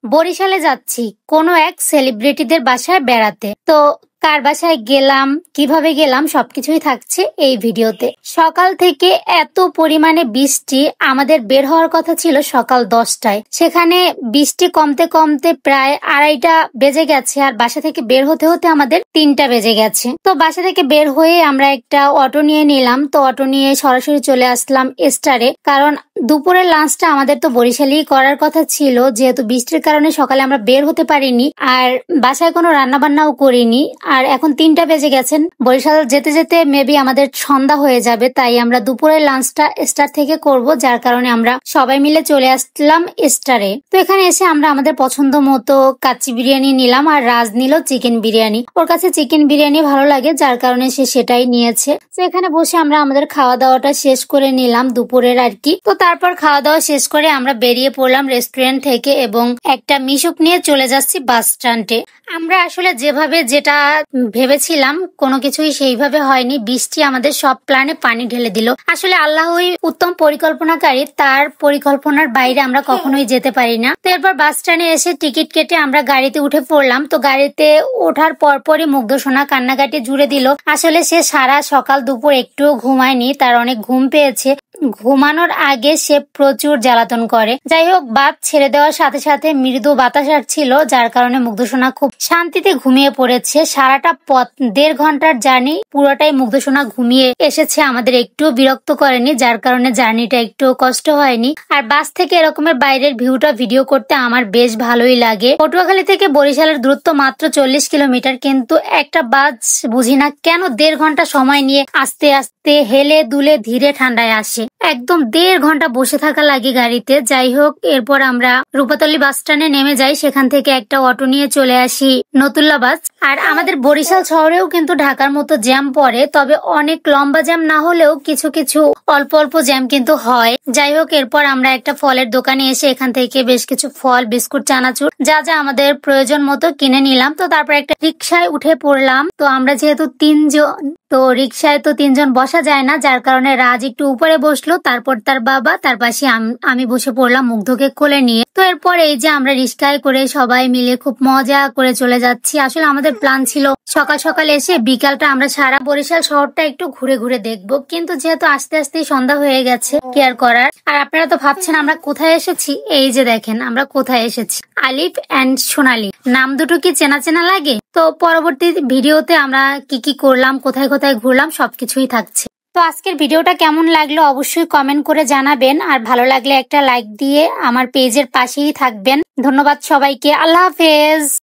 বরিশালে যাচ্ছি কোনো এক সেলিব্রিটিদের বাসায় বেড়াতে। তো কার বাসায় গেলাম, কিভাবে গেলাম সবকিছুই থাকছে এই ভিডিওতে। সকাল থেকে এত পরিমাণে বৃষ্টি, আমাদের বের হওয়ার কথা ছিল সকাল 10টায়, সেখানে বৃষ্টি কমতে কমতে প্রায় 2:30 বেজে গেছে, আর বাসা থেকে বের হতে হতে আমাদের 3টা বেজে গেছে। তো বাসা থেকে বের হয়ে আমরা একটা অটো নিয়ে নিলাম। তো অটো নিয়ে সরাসরি চলে আসলাম স্টারে, কারণ দুপুরের লাঞ্চটা আমাদের তো বরিশালেই করার কথা ছিল, যেহেতু বৃষ্টির কারণে সকালে আমরা বের হতে পারিনি আর বাসায় কোনো রান্না বান্নাও করিনি। আর এখন 3টা বেজে গেছেন, বরিশাল যেতে যেতে মেবি আমাদের সন্ধ্যা হয়ে যাবে, তাই আমরা দুপুরের লাঞ্চটা স্টার থেকে করব, যার কারণে আমরা সবাই মিলে চলে আসলাম স্টারে। তো এখানে এসে আমরা আমাদের পছন্দ মতো কাচ্চি বিরিয়ানি নিলাম, আর রাজ নিল চিকেন বিরিয়ানি। ওর কাছে চিকেন বিরিয়ানি ভালো লাগে, যার কারণে সে সেটাই নিয়েছে। তো এখানে বসে আমরা আমাদের খাওয়া দাওয়াটা শেষ করে নিলাম দুপুরের আর কি। তো তারপর খাওয়া দাওয়া শেষ করে আমরা বেরিয়ে পড়লাম রেস্টুরেন্ট থেকে এবং একটা মিশুক নিয়ে চলে যাচ্ছি বাস স্ট্যান্ডে। আমরা আসলে যেভাবে যেটা ভেবেছিলাম কোনো কিছুই সেইভাবে হয়নি, বৃষ্টি আমাদের সব প্ল্যানে পানি ঢেলে দিল। আসলে আল্লাহই উত্তম পরিকল্পনাকারী, তার পরিকল্পনার বাইরে আমরা কখনোই যেতে পারি না। তো এরপর বাস স্ট্যান্ডে এসে টিকিট কেটে আমরা গাড়িতে উঠে পড়লাম। তো গাড়িতে ওঠার পরপরই মুগ্ধ সোনা কান্নাকাটি জুড়ে দিল। আসলে সে সারা সকাল দুপুর একটুও ঘুমায়নি, তার অনেক ঘুম পেয়েছে। ঘুমানোর আগে সে প্রচুর জ্বালাতন করে। যাই হোক, বাস ছেড়ে দেওয়ার সাথে সাথে মৃদু বাতাস আসছিল, যার কারণে মুগ্ধ সোনা খুব শান্তিতে ঘুমিয়ে পড়েছে। সারাটা পথ 1.5 ঘন্টার জার্নি, পুরোটাই মুগ্ধ সোনা ঘুমিয়ে এসেছে, আমাদের একটু বিরক্ত করেনি, যার কারণে জার্নিটা একটু কষ্ট হয়নি। আর বাস থেকে এরকমের বাইরের ভিউটা ভিডিও করতে আমার বেশ ভালোই লাগে। পটুয়াখালী থেকে বরিশালের দূরত্ব মাত্র 40 কিলোমিটার, কিন্তু একটা বাস বুঝি না কেন 1.5 ঘন্টা সময় নিয়ে আস্তে আস্তে হেলে দুলে ধীরে ঠান্ডায় আসে। একদম 1.5 ঘন্টা বসে থাকা লাগে গাড়িতে। যাই হোক, এরপর আমরা রূপাতলী বাস স্ট্যান্ডে নেমে যাই, সেখান থেকে একটা অটো নিয়ে চলে আসি নতুল্লা বাস। আর আমাদের বরিশাল শহরেও কিন্তু ঢাকার মতো জ্যাম পড়ে, তবে অনেক লম্বা জ্যাম না হলেও কিছু কিছু অল্প অল্প জ্যাম কিন্তু হয়। যাই হোক, এরপর আমরা একটা ফলের দোকানে এসে এখান থেকে বেশ কিছু ফল, বিস্কুট, চানাচুর যা যা আমাদের প্রয়োজন মতো কিনে নিলাম। তো তারপর একটা রিক্সায় উঠে পড়লাম। তো আমরা যেহেতু 3 জন, তো রিক্সায় তো 3 জন বসা যায় না, যার কারণে রাজ একটু উপরে বসলো, তারপর তার বাবা, তার পাশে আমি বসে পড়লাম মুগ্ধকে কোলে নিয়ে। তো এরপর এই যে আমরা রিক্সায় করে সবাই মিলে খুব মজা করে চলে যাচ্ছি। আসলে আমাদের প্ল্যান ছিল সকাল সকাল এসে বিকালটা আমরা সারা বরিশাল শহরটা একটু ঘুরে ঘুরে দেখবো, কিন্তু যেহেতু আস্তে আস্তে সন্ধ্যা হয়ে গেছে, কি আর করার। আর আপনারা তো ভাবছেন আমরা কোথায় এসেছি, এই যে দেখেন আমরা কোথায় এসেছি, আলিফ এন্ড সোনালী। নাম দুটো কি চেনা চেনা লাগে? তো পরবর্তী ভিডিওতে আমরা কি কি করলাম, কোথায় কোথায় ঘুরলাম সবকিছুই থাকছে। তো আজকের ভিডিওটা কেমন লাগলো অবশ্যই কমেন্ট করে জানাবেন, আর ভালো লাগলে একটা লাইক দিয়ে আমার পেজের পাশেই থাকবেন। ধন্যবাদ সবাইকে, আল্লাহ হাফেজ।